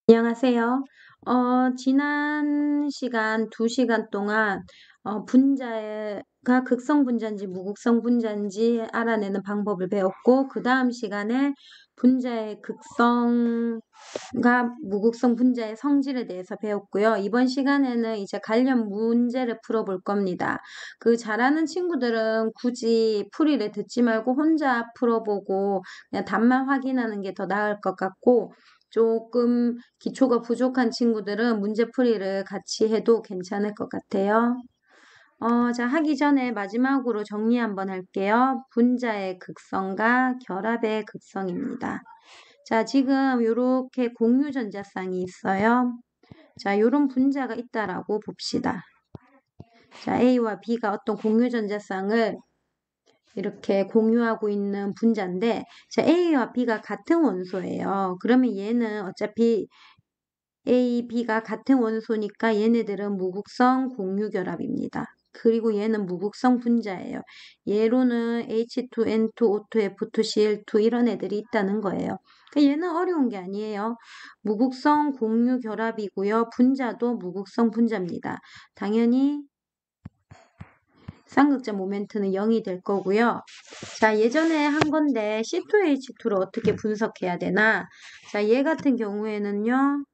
안녕하세요. 지난 시간 2시간 동안 분자가 극성 분자인지 무극성 분자인지 알아내는 방법을 배웠고, 그 다음 시간에 분자의 극성과 무극성 분자의 성질에 대해서 배웠고요. 이번 시간에는 이제 관련 문제를 풀어볼 겁니다. 그 잘하는 친구들은 굳이 풀이를 듣지 말고 혼자 풀어보고 그냥 답만 확인하는 게 더 나을 것 같고, 조금 기초가 부족한 친구들은 문제풀이를 같이 해도 괜찮을 것 같아요. 자, 하기 전에 마지막으로 정리 한번 할게요. 분자의 극성과 결합의 극성입니다. 자, 지금 이렇게 공유전자쌍이 있어요. 자, 이런 분자가 있다라고 봅시다. 자, A와 B가 어떤 공유전자쌍을 이렇게 공유하고 있는 분자인데, 자, A와 B가 같은 원소예요. 그러면 얘는 어차피 A, B가 같은 원소니까 얘네들은 무극성 공유결합입니다. 그리고 얘는 무극성 분자예요. 얘로는 H2N2, O2, F2, Cl2 이런 애들이 있다는 거예요. 그러니까 얘는 어려운 게 아니에요. 무극성 공유결합이고요. 분자도 무극성 분자입니다. 당연히 쌍극자 모멘트는 0이 될 거고요. 자, 예전에 한 건데 C2H2를 어떻게 분석해야 되나? 자, 얘 같은 경우에는요.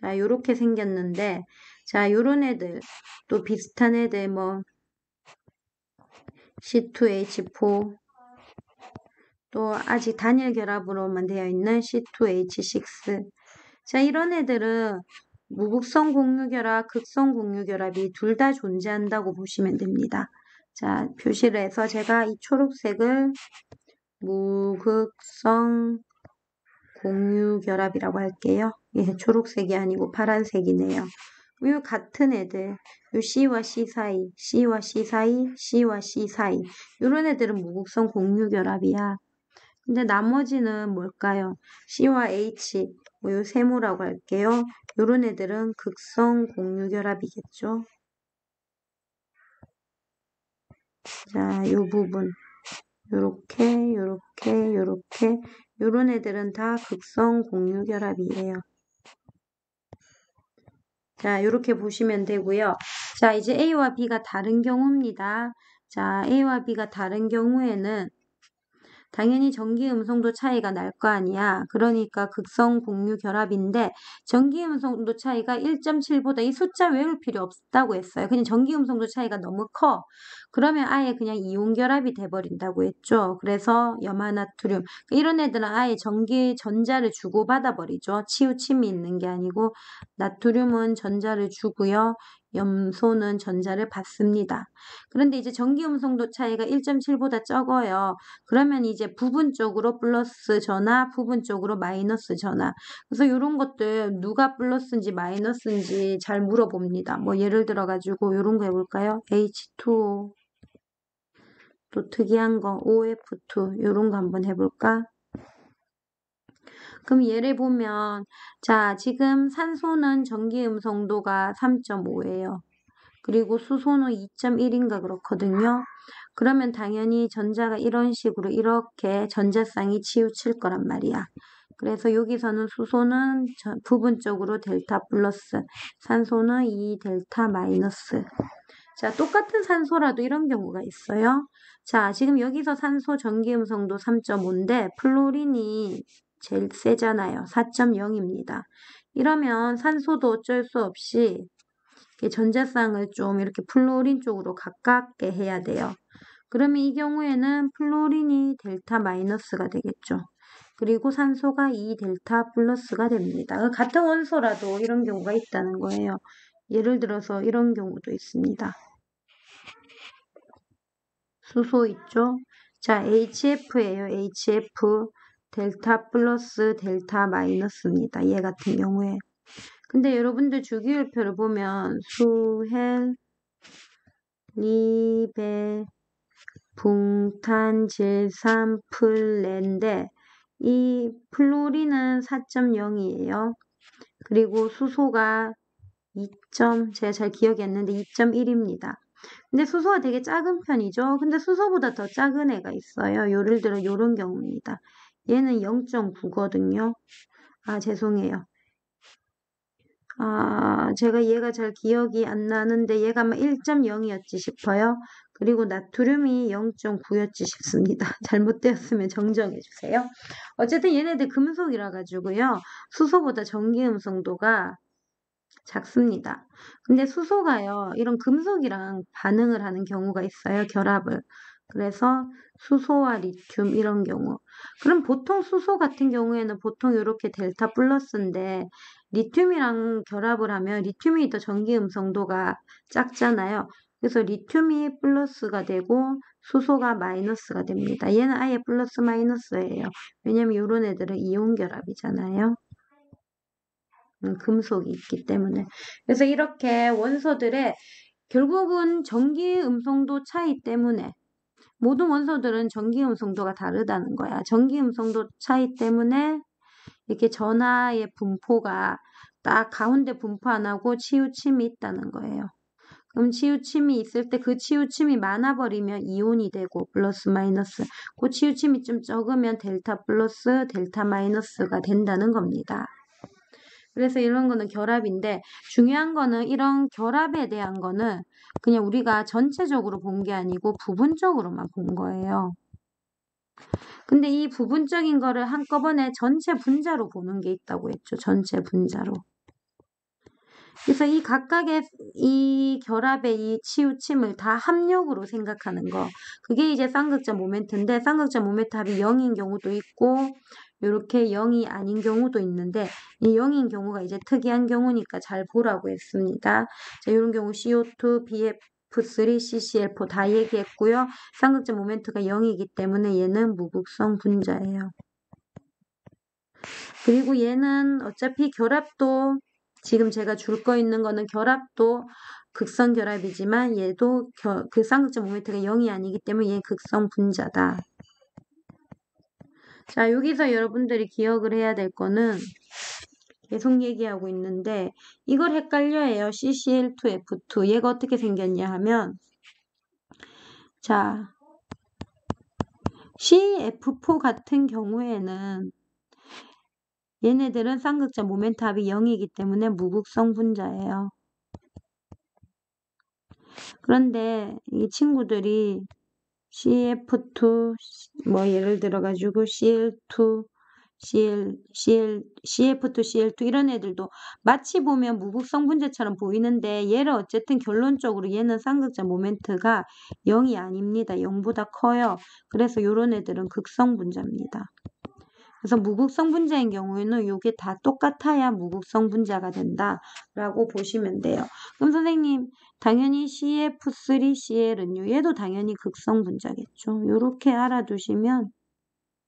자, 요렇게 생겼는데, 자, 요런 애들, 또 비슷한 애들, 뭐, C2H4, 또 아직 단일 결합으로만 되어 있는 C2H6. 자, 이런 애들은 무극성 공유결합, 극성 공유결합이 둘 다 존재한다고 보시면 됩니다. 자, 표시를 해서 제가 이 초록색을 무극성 공유결합이라고 할게요. 예, 초록색이 아니고 파란색이네요. 요 같은 애들, 요 C와 C 사이, C와 C 사이, C와 C 사이, 요런 애들은 무극성 공유결합이야. 근데 나머지는 뭘까요? C와 H, 뭐 요 세모라고 할게요. 요런 애들은 극성 공유결합이겠죠. 자, 요 부분, 요렇게, 요렇게, 요렇게, 요런 애들은 다 극성 공유결합이에요. 자, 이렇게 보시면 되고요. 자, 이제 A와 B가 다른 경우입니다. 자, A와 B가 다른 경우에는 당연히 전기 음성도 차이가 날 거 아니야. 그러니까 극성 공유 결합인데 전기 음성도 차이가 1.7보다 이 숫자 외울 필요 없다고 했어요. 그냥 전기 음성도 차이가 너무 커. 그러면 아예 그냥 이온 결합이 돼버린다고 했죠. 그래서 염화나트륨 이런 애들은 아예 전기 전자를 주고받아 버리죠. 치우침이 있는 게 아니고 나트륨은 전자를 주고요. 염소는 전자를 받습니다. 그런데 이제 전기 음성도 차이가 1.7보다 적어요. 그러면 이제 부분적으로 플러스 전화, 부분적으로 마이너스 전화. 그래서 이런 것들 누가 플러스인지 마이너스인지 잘 물어봅니다. 뭐 예를 들어가지고 이런 거 해볼까요? H2O. 또 특이한 거 OF2 이런 거 한번 해볼까? 그럼 예를 보면 자, 지금 산소는 전기 음성도가 3.5예요. 그리고 수소는 2.1인가 그렇거든요. 그러면 당연히 전자가 이런 식으로 이렇게 전자쌍이 치우칠 거란 말이야. 그래서 여기서는 수소는 부분적으로 델타 플러스, 산소는 2 델타 마이너스. 자, 똑같은 산소라도 이런 경우가 있어요. 자, 지금 여기서 산소 전기음성도 3.5인데 플로린이 제일 세잖아요. 4.0입니다. 이러면 산소도 어쩔 수 없이 전자쌍을 좀 이렇게 플로린 쪽으로 가깝게 해야 돼요. 그러면 이 경우에는 플로린이 델타 마이너스가 되겠죠. 그리고 산소가 2 델타 플러스가 됩니다. 같은 원소라도 이런 경우가 있다는 거예요. 예를 들어서 이런 경우도 있습니다. 수소 있죠? 자, HF예요. HF. 델타 플러스 델타 마이너스입니다. 얘 같은 경우에. 근데 여러분들 주기율표를 보면 수헬, 리베, 붕탄, 질산, 플랜데 이 플로린은 4.0이에요. 그리고 수소가 2점, 제가 잘 기억이 안 나는데 2.1입니다. 근데 수소가 되게 작은 편이죠. 근데 수소보다 더 작은 애가 있어요. 예를 들어 이런 경우입니다. 얘는 0.9거든요. 아, 죄송해요. 제가 얘가 잘 기억이 안 나는데 얘가 아마 1.0이었지 싶어요. 그리고 나트륨이 0.9였지 싶습니다. 잘못되었으면 정정해 주세요. 어쨌든 얘네들 금속이라 가지고요. 수소보다 전기음성도가 작습니다. 근데 수소가요, 이런 금속이랑 반응을 하는 경우가 있어요, 결합을. 그래서 수소와 리튬 이런 경우. 그럼 보통 수소 같은 경우에는 보통 이렇게 델타 플러스인데 리튬이랑 결합을 하면 리튬이 더 전기음성도가 작잖아요. 그래서 리튬이 플러스가 되고 수소가 마이너스가 됩니다. 얘는 아예 플러스 마이너스예요. 왜냐면 이런 애들은 이온 결합이잖아요. 금속이 있기 때문에. 그래서 이렇게 원소들의 결국은 전기 음성도 차이 때문에 모든 원소들은 전기 음성도가 다르다는 거야. 전기 음성도 차이 때문에 이렇게 전하의 분포가 딱 가운데 분포 안 하고 치우침이 있다는 거예요. 그럼 치우침이 있을 때 그 치우침이 많아버리면 이온이 되고 플러스 마이너스. 그 치우침이 좀 적으면 델타 플러스 델타 마이너스가 된다는 겁니다. 그래서 이런 거는 결합인데 중요한 거는 이런 결합에 대한 거는 그냥 우리가 전체적으로 본 게 아니고 부분적으로만 본 거예요. 근데 이 부분적인 거를 한꺼번에 전체 분자로 보는 게 있다고 했죠. 전체 분자로. 그래서 이 각각의 이 결합의 이 치우침을 다 합력으로 생각하는 거. 그게 이제 쌍극자 모멘트인데 쌍극자 모멘트 합이 0인 경우도 있고 이렇게 0이 아닌 경우도 있는데 이 0인 경우가 이제 특이한 경우니까 잘 보라고 했습니다. 자, 이런 경우 CO2, BF3, CCl4 다 얘기했고요. 쌍극자 모멘트가 0이기 때문에 얘는 무극성 분자예요. 그리고 얘는 어차피 결합도 지금 제가 줄 거 있는 거는 결합도 극성 결합이지만 얘도 그 쌍극자 모멘트가 0이 아니기 때문에 얘 극성 분자다. 자, 여기서 여러분들이 기억을 해야 될 거는 계속 얘기하고 있는데 이걸 헷갈려해요. CCl2F2 얘가 어떻게 생겼냐 하면 자, CF4 같은 경우에는 얘네들은 쌍극자 모멘트 합이 0이기 때문에 무극성 분자예요. 그런데 이 친구들이 CF2 뭐 예를 들어 가지고 CL2 CF2, CL2 이런 애들도 마치 보면 무극성 분자처럼 보이는데 얘를 어쨌든 결론적으로 얘는 쌍극자 모멘트가 0이 아닙니다. 0보다 커요. 그래서 요런 애들은 극성 분자입니다. 그래서 무극성 분자인 경우에는 이게 다 똑같아야 무극성 분자가 된다라고 보시면 돼요. 그럼 선생님 당연히 CF3CL은요. 얘도 당연히 극성 분자겠죠. 이렇게 알아두시면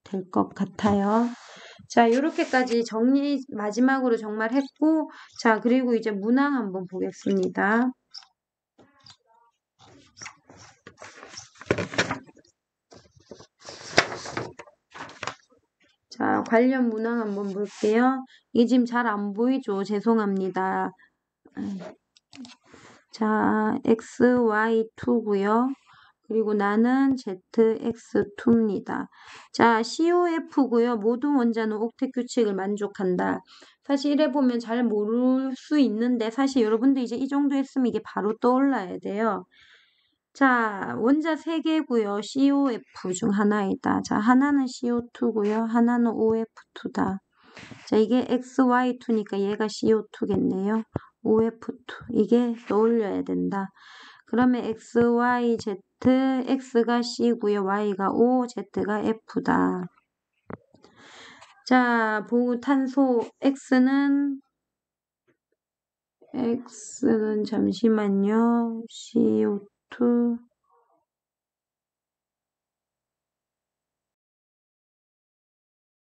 될 것 같아요. 자, 이렇게까지 정리 마지막으로 정말 했고 자, 그리고 이제 문항 한번 보겠습니다. 자, 관련 문항 한번 볼게요. 이게 지금 잘 안 보이죠? 죄송합니다. 자, XY2고요. 그리고 나는 ZX2입니다. 자, COF고요. 모든 원자는 옥텟 규칙을 만족한다. 사실 이래 보면 잘 모를 수 있는데 사실 여러분들 이제 이 정도 했으면 이게 바로 떠올라야 돼요. 자, 원자 3개고요. COF 중 하나이다. 자, 하나는 CO2고요. 하나는 OF2다. 자, 이게 XY2니까 얘가 CO2겠네요. OF2. 이게 떠올려야 된다. 그러면 X, Y, Z, X가 C고요. Y가 O, Z가 F다. 자, 탄소 X는 잠시만요.